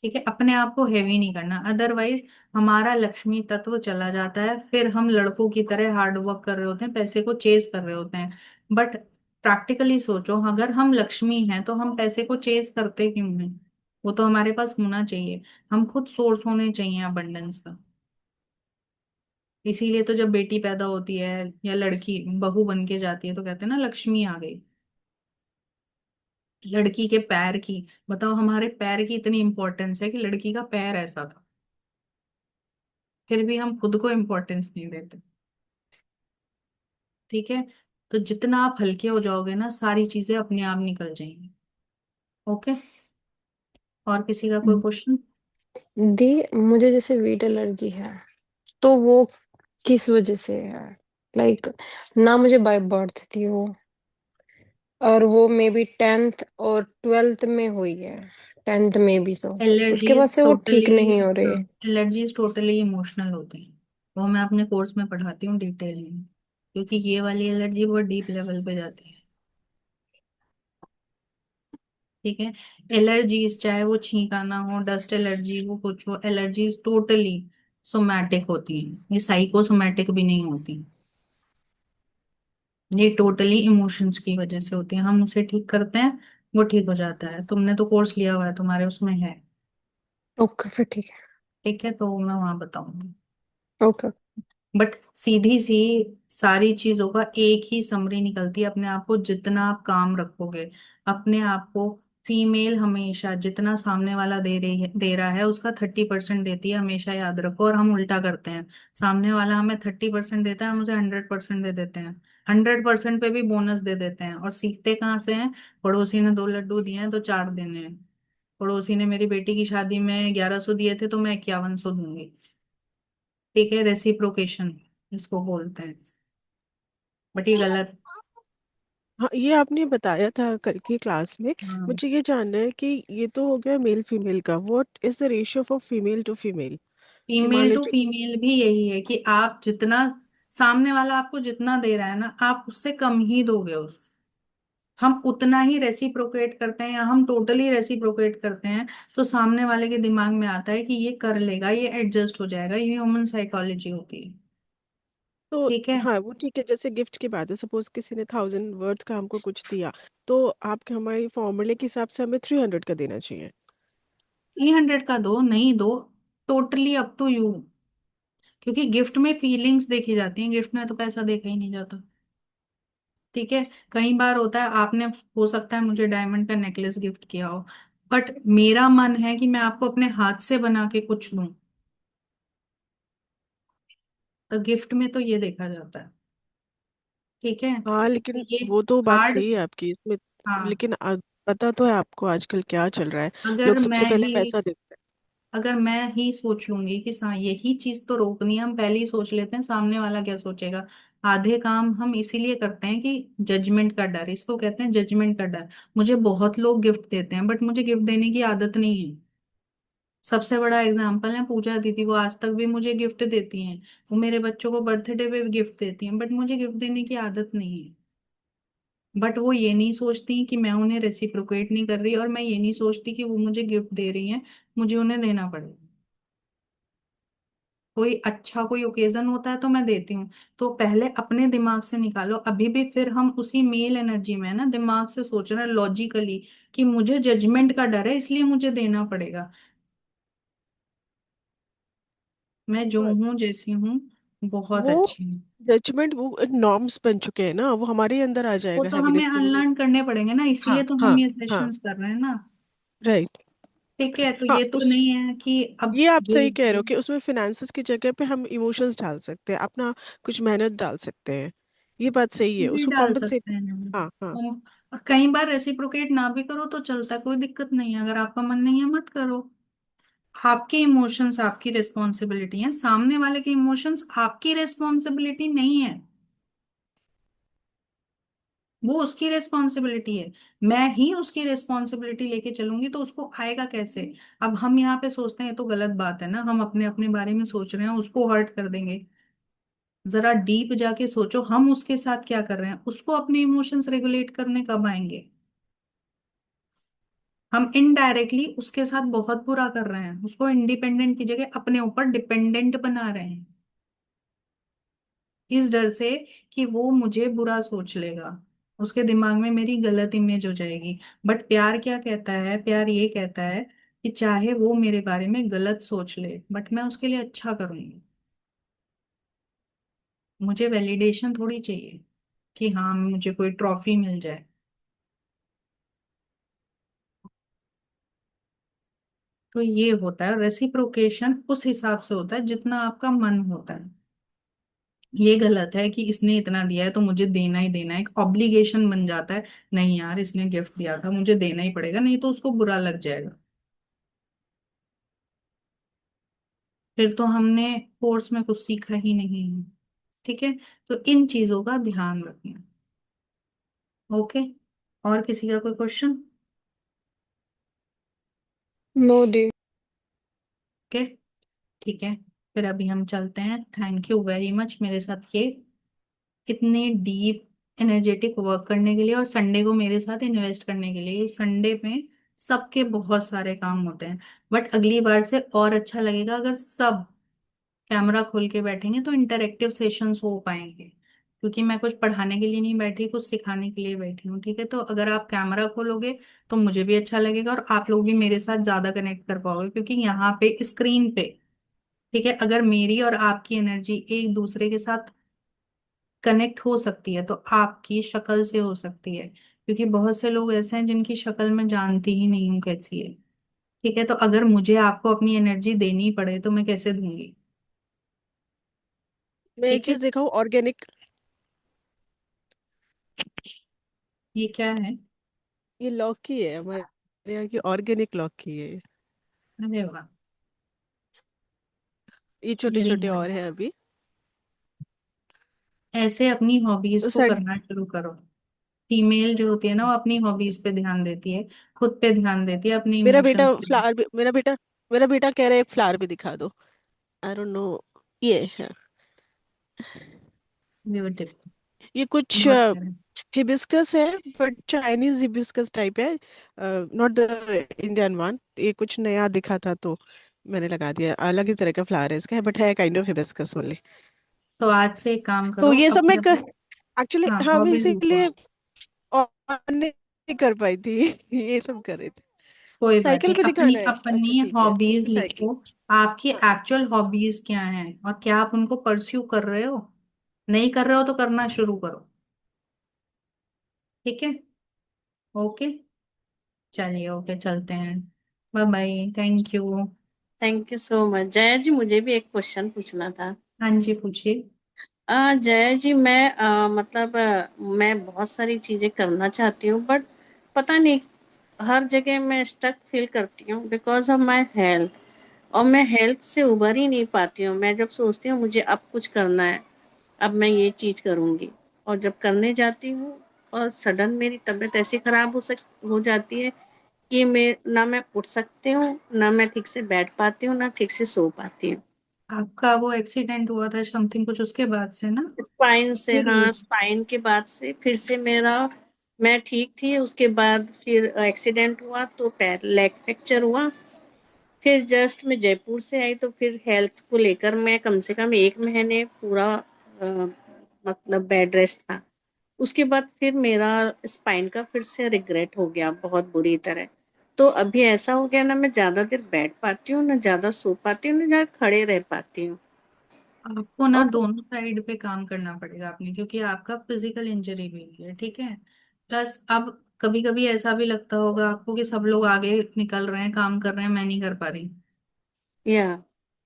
ठीक है, अपने आप को हैवी नहीं करना, अदरवाइज हमारा लक्ष्मी तत्व चला जाता है, फिर हम लड़कों की तरह हार्ड वर्क कर रहे होते हैं, पैसे को चेज कर रहे होते हैं। बट प्रैक्टिकली सोचो, अगर हम लक्ष्मी हैं तो हम पैसे को चेज करते क्यों हैं? वो तो हमारे पास होना चाहिए। हम खुद सोर्स होने चाहिए अबंडेंस का। इसीलिए तो जब बेटी पैदा होती है या लड़की बहू बन के जाती है, तो कहते हैं ना लक्ष्मी आ गई। लड़की के पैर की, बताओ, हमारे पैर की इतनी इंपॉर्टेंस है कि लड़की का पैर ऐसा था, फिर भी हम खुद को इंपॉर्टेंस नहीं देते। ठीक है, तो जितना आप हल्के हो जाओगे ना, सारी चीजें अपने आप निकल जाएंगी। ओके, और किसी का कोई क्वेश्चन? दी, मुझे जैसे वीट एलर्जी है, तो वो किस वजह से है? लाइक, ना मुझे बाय बर्थ थी वो, और वो मे बी 10th और 12th में हुई है, 10th में भी। सो उसके बाद एलर्जीज से वो ठीक टोटली, नहीं हो रही हाँ, है। एलर्जीज टोटली इमोशनल होती हैं। वो मैं अपने कोर्स में पढ़ाती हूँ डिटेल में, क्योंकि ये वाली एलर्जी बहुत डीप लेवल पे जाती है। ठीक है। एलर्जीज चाहे वो छींक आना हो, डस्ट एलर्जी हो, कुछ हो, एलर्जीज टोटली सोमैटिक होती हैं, ये साइकोसोमैटिक भी नहीं होती। ये टोटली इमोशंस की वजह से होती है, हम उसे ठीक करते हैं, वो ठीक हो जाता है। तुमने तो कोर्स लिया हुआ है, तुम्हारे उसमें है। ओके फिर ठीक है। ठीक है, तो मैं वहां बताऊंगी। ओके। बट सीधी सी सारी चीजों का एक ही समरी निकलती है, अपने आप को जितना आप काम रखोगे, अपने आप को। फीमेल हमेशा जितना सामने वाला दे रहा है उसका 30% देती है, हमेशा याद रखो। और हम उल्टा करते हैं, सामने वाला हमें 30% देता है, हम उसे 100% दे देते हैं। 100% पे भी बोनस दे देते हैं। और सीखते कहाँ से हैं? पड़ोसी ने 2 लड्डू दिए हैं तो 4 देने हैं। पड़ोसी ने मेरी बेटी की शादी में 1100 दिए थे तो मैं 5100 दूंगी। ठीक है, रेसिप्रोकेशन इसको बोलते हैं। बट ये गलत। हाँ, ये आपने बताया था कल की क्लास में। हाँ, मुझे ये जानना है कि ये तो हो गया मेल फीमेल का, what is the ratio for female to female? कि मान फीमेल टू लीजिए, फीमेल भी यही है कि आप जितना, सामने वाला आपको जितना दे रहा है ना, आप उससे कम ही दोगे उस। हम उतना ही रेसिप्रोकेट करते हैं या हम टोटली रेसिप्रोकेट करते हैं, तो सामने वाले के दिमाग में आता है कि ये कर लेगा, ये एडजस्ट हो जाएगा। ये ह्यूमन साइकोलॉजी होती है। तो ठीक है। हाँ वो ठीक है। जैसे गिफ्ट की बात है, सपोज किसी ने 1000 वर्थ का हमको कुछ दिया, तो आपके हमारे फॉर्मूले के हिसाब से हमें 300 का देना चाहिए। 300 का दो, नहीं दो, टोटली अप टू यू। क्योंकि गिफ्ट में फीलिंग्स देखी जाती हैं, गिफ्ट में तो पैसा देखा ही नहीं जाता। ठीक है। कई बार होता है, आपने हो सकता है मुझे डायमंड का नेकलेस गिफ्ट किया हो, बट मेरा मन है कि मैं आपको अपने हाथ से बना के कुछ दूं, तो गिफ्ट में तो ये देखा जाता है। ठीक है, हाँ तो लेकिन ये वो तो बात हार्ड। सही है आपकी इसमें। हाँ, लेकिन पता तो है आपको आजकल क्या चल रहा है। अगर लोग सबसे मैं पहले ही पैसा देखते अगर मैं ही सोच लूंगी कि यही चीज तो रोकनी है, हम पहले ही सोच लेते हैं सामने वाला क्या सोचेगा। आधे काम हम इसीलिए करते हैं कि जजमेंट का डर, इसको कहते हैं जजमेंट का डर। मुझे बहुत लोग गिफ्ट देते हैं, बट मुझे गिफ्ट देने की आदत नहीं है। सबसे बड़ा एग्जाम्पल है पूजा दीदी, वो आज तक भी मुझे गिफ्ट देती हैं। वो मेरे बच्चों को बर्थडे पे भी गिफ्ट देती हैं, बट मुझे गिफ्ट देने की आदत नहीं है। बट वो ये नहीं सोचती कि मैं उन्हें रेसिप्रोकेट नहीं कर रही, और मैं ये नहीं सोचती कि वो मुझे गिफ्ट दे रही हैं, मुझे उन्हें देना पड़ेगा। कोई अच्छा कोई ओकेजन होता है तो मैं देती हूँ। तो पहले अपने दिमाग से निकालो अभी भी, फिर हम उसी मेल एनर्जी में है ना, दिमाग से सोच रहे हैं लॉजिकली कि मुझे जजमेंट का डर है इसलिए मुझे देना पड़ेगा। मैं जो हैं। हूँ जैसी हूँ, बहुत वो अच्छी हूँ। जजमेंट, वो नॉर्म्स बन चुके हैं ना, वो हमारे अंदर आ वो जाएगा तो हमें हैवीनेस के लिए। अनलर्न करने पड़ेंगे ना, हाँ इसलिए तो हम हाँ ये हाँ। सेशंस कर रहे हैं ना। राइट। ठीक है, तो हाँ ये तो उस नहीं है कि अब ये आप ये सही कह रहे हो कि उसमें फिनेंसेस की जगह पे हम इमोशंस डाल सकते हैं, अपना कुछ मेहनत डाल सकते हैं। ये बात सही है, भी उसको डाल कॉम्पेंसेट। सकते हैं हाँ हाँ। और कई बार रेसिप्रोकेट ना भी करो तो चलता है, कोई दिक्कत नहीं है। अगर आपका मन नहीं है मत करो। आपके इमोशंस आपकी रिस्पॉन्सिबिलिटी है, सामने वाले के इमोशंस आपकी रिस्पॉन्सिबिलिटी नहीं है, वो उसकी रिस्पॉन्सिबिलिटी है। मैं ही उसकी रिस्पॉन्सिबिलिटी लेके चलूंगी तो उसको आएगा कैसे? अब हम यहाँ पे सोचते हैं ये तो गलत बात है ना, हम अपने अपने बारे में सोच रहे हैं, उसको हर्ट कर देंगे। जरा डीप जाके सोचो, हम उसके साथ क्या कर रहे हैं, उसको अपने इमोशंस रेगुलेट करने कब आएंगे? हम इनडायरेक्टली उसके साथ बहुत बुरा कर रहे हैं, उसको इंडिपेंडेंट की जगह अपने ऊपर डिपेंडेंट बना रहे हैं, इस डर से कि वो मुझे बुरा सोच लेगा, उसके दिमाग में मेरी गलत इमेज हो जाएगी। बट प्यार क्या कहता है? प्यार ये कहता है कि चाहे वो मेरे बारे में गलत सोच ले, बट मैं उसके लिए अच्छा करूंगी। मुझे वैलिडेशन थोड़ी चाहिए कि हाँ मुझे कोई ट्रॉफी मिल जाए। तो ये होता है रेसिप्रोकेशन, उस हिसाब से होता है जितना आपका मन होता है। ये गलत है कि इसने इतना दिया है तो मुझे देना ही देना है, एक ऑब्लिगेशन बन जाता है। नहीं यार, इसने गिफ्ट दिया था, मुझे देना ही पड़ेगा, नहीं तो उसको बुरा लग जाएगा। फिर तो हमने कोर्स में कुछ सीखा ही नहीं है। ठीक है, तो इन चीजों का ध्यान रखना। ओके। और किसी का कोई क्वेश्चन? Know the. ओके, ठीक है। फिर अभी हम चलते हैं। थैंक यू वेरी मच मेरे साथ ये इतने डीप एनर्जेटिक वर्क करने के लिए, और संडे को मेरे साथ इन्वेस्ट करने के लिए। संडे में सबके बहुत सारे काम होते हैं, बट अगली बार से और अच्छा लगेगा अगर सब कैमरा खोल के बैठेंगे तो इंटरेक्टिव सेशंस हो पाएंगे। क्योंकि मैं कुछ पढ़ाने के लिए नहीं बैठी, कुछ सिखाने के लिए बैठी हूँ। ठीक है, तो अगर आप कैमरा खोलोगे तो मुझे भी अच्छा लगेगा, और आप लोग भी मेरे साथ ज्यादा कनेक्ट कर पाओगे, क्योंकि यहाँ पे स्क्रीन पे, ठीक है, अगर मेरी और आपकी एनर्जी एक दूसरे के साथ कनेक्ट हो सकती है तो आपकी शक्ल से हो सकती है। क्योंकि बहुत से लोग ऐसे हैं जिनकी शक्ल मैं जानती ही नहीं हूँ कैसी है। ठीक है, तो अगर मुझे आपको अपनी एनर्जी देनी पड़े तो मैं कैसे दूंगी? मैं एक ठीक है, चीज देखा हूँ, ऑर्गेनिक। ये क्या है? ये लौकी है, हमारे यहाँ की ऑर्गेनिक लौकी है। अरे वाह, ये छोटे वेरी छोटे गुड। और हैं अभी। ऐसे अपनी हॉबीज तो को सर, करना शुरू करो। फीमेल जो होती है ना, वो अपनी हॉबीज पे ध्यान देती है, खुद पे ध्यान देती है, अपने मेरा बेटा इमोशंस पे। फ्लावर भी, मेरा बेटा कह रहा है एक फ्लावर भी दिखा दो। I don't know. ये है, ब्यूटीफुल, ये कुछ बहुत प्यारा। हिबिस्कस है, बट चाइनीज हिबिस्कस टाइप है, नॉट द इंडियन वन। ये कुछ नया दिखा था तो मैंने लगा दिया। अलग ही तरह का फ्लावर है इसका, बट है काइंड ऑफ हिबिस्कस ओनली। तो आज से एक काम तो करो, ये सब मैं अपने अपने, एक्चुअली हाँ, हम हॉबीज लिखो। इसीलिए ऑन नहीं कर पाई थी। ये सब कर रहे थे। कोई बात साइकिल नहीं, पे अपनी दिखाना है, अच्छा अपनी ठीक है। Hobbies cycle. लिखो। आपकी एक्चुअल हॉबीज क्या हैं और क्या आप उनको परस्यू कर रहे हो? नहीं कर रहे हो तो करना शुरू करो। ठीक है, ओके, चलिए, ओके, चलते हैं। Bye bye, thank you. Thank you so much. Jaya ji, मुझे भी एक क्वेश्चन पूछना था। हाँ जी, पूछिए। जया जी, मैं मतलब मैं बहुत सारी चीजें करना चाहती हूँ, बट पता नहीं, हर जगह मैं स्टक फील करती हूँ बिकॉज ऑफ माय हेल्थ। और मैं हेल्थ से उबर ही नहीं पाती हूँ। मैं जब सोचती हूँ मुझे अब कुछ करना है, अब मैं ये चीज करूंगी, और जब करने जाती हूँ और सडन मेरी तबीयत ऐसी खराब हो जाती है कि मैं उठ सकती हूँ, ना मैं ठीक से बैठ पाती हूँ, ना ठीक से सो पाती हूँ। आपका वो एक्सीडेंट हुआ था समथिंग कुछ उसके बाद से ना? स्पाइन से, फिर हाँ, स्पाइन के बाद से फिर से मेरा, मैं ठीक थी, उसके बाद फिर एक्सीडेंट हुआ तो पैर लेग फ्रैक्चर हुआ। फिर जस्ट मैं जयपुर से आई तो फिर हेल्थ को लेकर मैं कम से कम 1 महीने पूरा मतलब बेड रेस्ट था। उसके बाद फिर मेरा स्पाइन का फिर से रिग्रेट हो गया बहुत बुरी तरह। तो अभी ऐसा हो गया, ना मैं ज्यादा देर बैठ पाती हूँ, ना ज्यादा सो पाती हूँ, ना ज्यादा खड़े रह पाती हूँ। आपको ना और दोनों साइड पे काम करना पड़ेगा आपने, क्योंकि आपका फिजिकल इंजरी भी हुई है। ठीक है, प्लस अब कभी कभी ऐसा भी लगता होगा आपको कि सब लोग आगे निकल रहे हैं, काम कर रहे हैं, मैं नहीं कर पा रही, या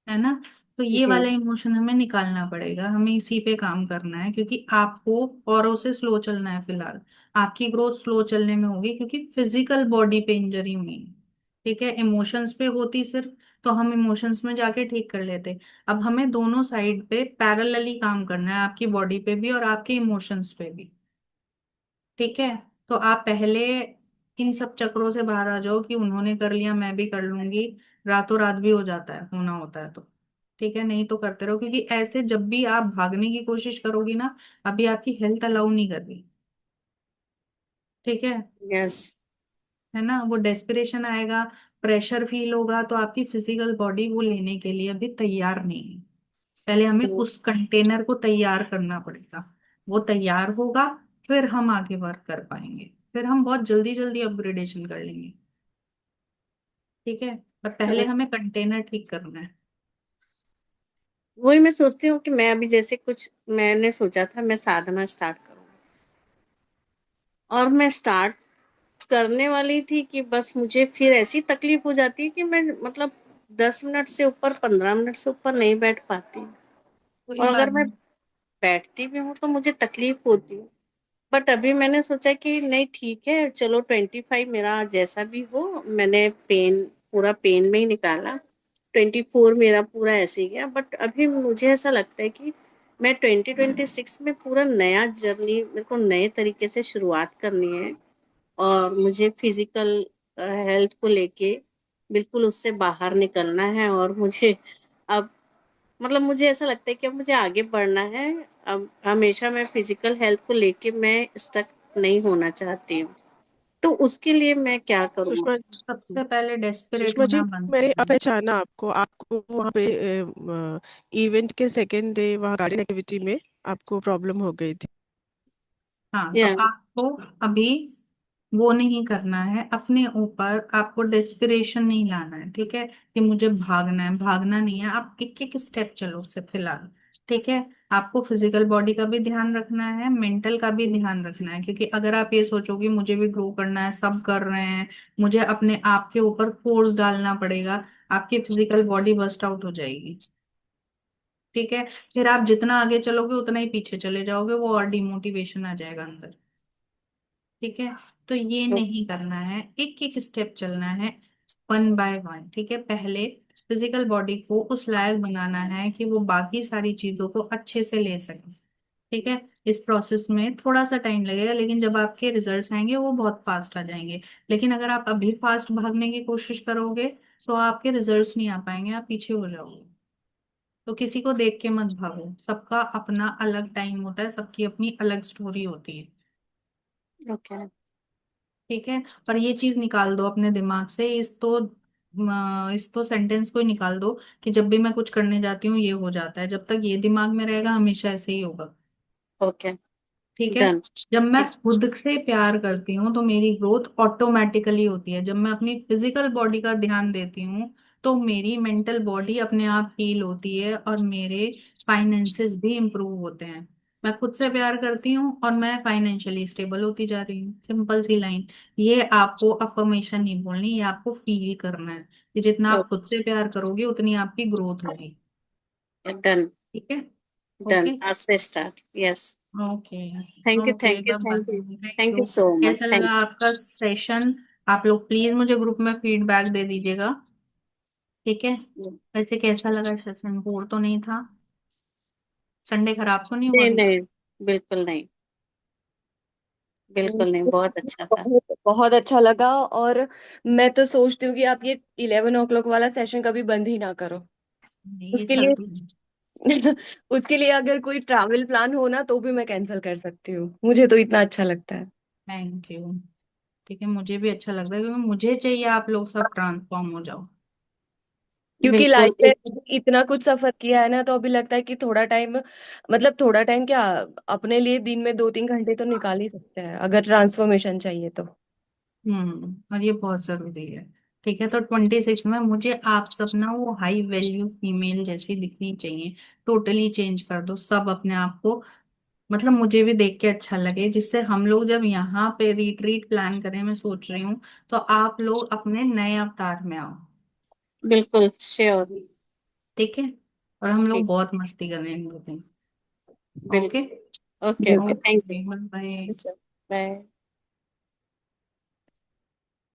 है ना? तो ये जी, वाला इमोशन हमें निकालना पड़ेगा, हमें इसी पे काम करना है, क्योंकि आपको औरों से स्लो चलना है फिलहाल। आपकी ग्रोथ स्लो चलने में होगी क्योंकि फिजिकल बॉडी पे इंजरी हुई है। ठीक है, इमोशंस पे होती सिर्फ तो हम इमोशंस में जाके ठीक कर लेते। अब हमें दोनों साइड पे पैरेलली काम करना है, आपकी बॉडी पे भी और आपके इमोशंस पे भी। ठीक है, तो आप पहले इन सब चक्रों से बाहर आ जाओ कि उन्होंने कर लिया मैं भी कर लूंगी। रातों रात भी हो जाता है, होना होता है तो। ठीक है, नहीं तो करते रहो, क्योंकि ऐसे जब भी आप भागने की कोशिश करोगी ना, अभी आपकी हेल्थ अलाउ नहीं कर रही। ठीक है यस, है ना? वो डेस्पिरेशन आएगा, प्रेशर फील होगा, तो आपकी फिजिकल बॉडी वो लेने के लिए अभी तैयार नहीं है। पहले हमें उस कंटेनर को तैयार करना पड़ेगा। वो तैयार होगा, फिर हम आगे वर्क कर पाएंगे, फिर हम बहुत जल्दी जल्दी अपग्रेडेशन कर लेंगे। ठीक है, पर पहले हमें कंटेनर ठीक करना है। वही मैं सोचती हूँ कि मैं अभी जैसे कुछ मैंने सोचा था, मैं साधना स्टार्ट करूँ, और मैं स्टार्ट करने वाली थी कि बस मुझे फिर ऐसी तकलीफ हो जाती है कि मैं मतलब 10 मिनट से ऊपर, 15 मिनट से ऊपर नहीं बैठ पाती। कोई और बात अगर मैं नहीं। बैठती भी हूँ तो मुझे तकलीफ होती है। बट अभी मैंने सोचा कि नहीं, ठीक है, चलो 25 मेरा जैसा भी हो, मैंने पेन पूरा पेन में ही निकाला। 24 मेरा पूरा ऐसे ही गया, बट अभी मुझे ऐसा लगता है कि मैं 2026 में पूरा नया जर्नी मेरे को नए तरीके से शुरुआत करनी है। और मुझे फिजिकल हेल्थ को लेके बिल्कुल उससे बाहर निकलना है। और मुझे अब मतलब मुझे ऐसा लगता है कि अब मुझे आगे बढ़ना है। अब हमेशा मैं फिजिकल हेल्थ को लेके मैं स्टक नहीं होना चाहती हूँ। तो उसके लिए मैं क्या करूँ? सुषमा सबसे पहले डेस्परेट सुषमा जी, होना बंद मैंने करें। पहचाना आपको आपको वहाँ पे इवेंट के सेकेंड डे वहाँ गार्डन एक्टिविटी में आपको प्रॉब्लम हो गई थी। हाँ, तो या आपको अभी वो नहीं करना है, अपने ऊपर आपको डेस्पिरेशन नहीं लाना है, ठीक है, कि मुझे भागना है, भागना नहीं है, आप एक एक स्टेप चलो उससे फिलहाल। ठीक है, आपको फिजिकल बॉडी का भी ध्यान रखना है, मेंटल का भी ध्यान रखना है, क्योंकि अगर आप ये सोचोगे मुझे भी ग्रो करना है, सब कर रहे हैं, मुझे अपने आप के ऊपर फोर्स डालना पड़ेगा, आपकी फिजिकल बॉडी बर्स्ट आउट हो जाएगी। ठीक है, फिर आप जितना आगे चलोगे उतना ही पीछे चले जाओगे, वो और डिमोटिवेशन आ जाएगा अंदर। ठीक है, तो ये नहीं करना है, एक एक स्टेप चलना है, वन बाय वन। ठीक है, पहले फिजिकल बॉडी को उस लायक बनाना है कि वो बाकी सारी चीजों को अच्छे से ले सके। ठीक है, इस प्रोसेस में थोड़ा सा टाइम लगेगा, लेकिन जब आपके रिजल्ट्स आएंगे वो बहुत फास्ट आ जाएंगे। लेकिन अगर आप अभी फास्ट भागने की कोशिश करोगे तो आपके रिजल्ट्स नहीं आ पाएंगे, आप पीछे हो जाओगे। तो किसी को देख के मत भागो, सबका अपना अलग टाइम होता है, सबकी अपनी अलग स्टोरी होती है। ओके। ठीक है, और ये चीज निकाल दो अपने दिमाग से, इस तो सेंटेंस को ही निकाल दो कि जब भी मैं कुछ करने जाती हूँ ये हो जाता है। जब तक ये दिमाग में रहेगा हमेशा ऐसे ही होगा। ओके। ठीक है, डन। जब मैं खुद से प्यार करती हूँ तो मेरी ग्रोथ ऑटोमेटिकली होती है। जब मैं अपनी फिजिकल बॉडी का ध्यान देती हूँ तो मेरी मेंटल बॉडी अपने आप हील होती है और मेरे फाइनेंसेस भी इम्प्रूव होते हैं। मैं खुद से प्यार करती हूँ और मैं फाइनेंशियली स्टेबल होती जा रही हूँ, सिंपल सी लाइन। ये आपको अफर्मेशन नहीं बोलनी, ये आपको फील करना है कि जितना आप खुद से प्यार करोगे उतनी आपकी ग्रोथ होगी। डन। ठीक है। Done, okay. आज से start. Yes. Okay. Thank you, okay, thank you, bye thank you. Bye, thank thank you you. So much, कैसा लगा थैंक आपका सेशन? आप लोग प्लीज मुझे ग्रुप में फीडबैक दे दीजिएगा। ठीक है, यू। वैसे कैसा लगा सेशन? बोर तो नहीं था? संडे खराब तो नहीं हुआ नहीं किसी? नहीं, बिल्कुल नहीं, बिल्कुल नहीं, मुझे बहुत अच्छा था। बहुत बहुत अच्छा लगा। और मैं तो सोचती हूँ कि आप ये 11 o'clock वाला सेशन कभी बंद ही ना करो। नहीं, ये उसके लिए चलती है। उसके लिए अगर कोई ट्रैवल प्लान हो ना तो भी मैं कैंसिल कर सकती हूँ, मुझे तो इतना अच्छा लगता है। Thank you. ठीक है, मुझे भी अच्छा लग रहा है, क्योंकि मुझे चाहिए आप लोग सब ट्रांसफॉर्म हो जाओ। क्योंकि बिल्कुल लाइफ में इतना कुछ सफर किया है ना, तो अभी लगता है कि थोड़ा टाइम, मतलब थोड़ा टाइम क्या, अपने लिए दिन में 2-3 घंटे तो निकाल ही सकते हैं अगर ट्रांसफॉर्मेशन चाहिए तो। और ये बहुत जरूरी है। ठीक है, तो 26 में मुझे आप सब ना वो हाई वैल्यू फीमेल जैसी दिखनी चाहिए। टोटली चेंज कर दो सब अपने आप को, मतलब मुझे भी देख के अच्छा लगे, जिससे हम लोग जब यहाँ पे रिट्रीट प्लान करें, मैं सोच रही हूँ, तो आप लोग अपने नए अवतार में आओ। बिल्कुल श्योर। ठीक है, और हम लोग ठीक। बहुत मस्ती करेंगे। ओके। बिल्कुल। Okay, okay, thank okay, bye bye. You sir. Bye.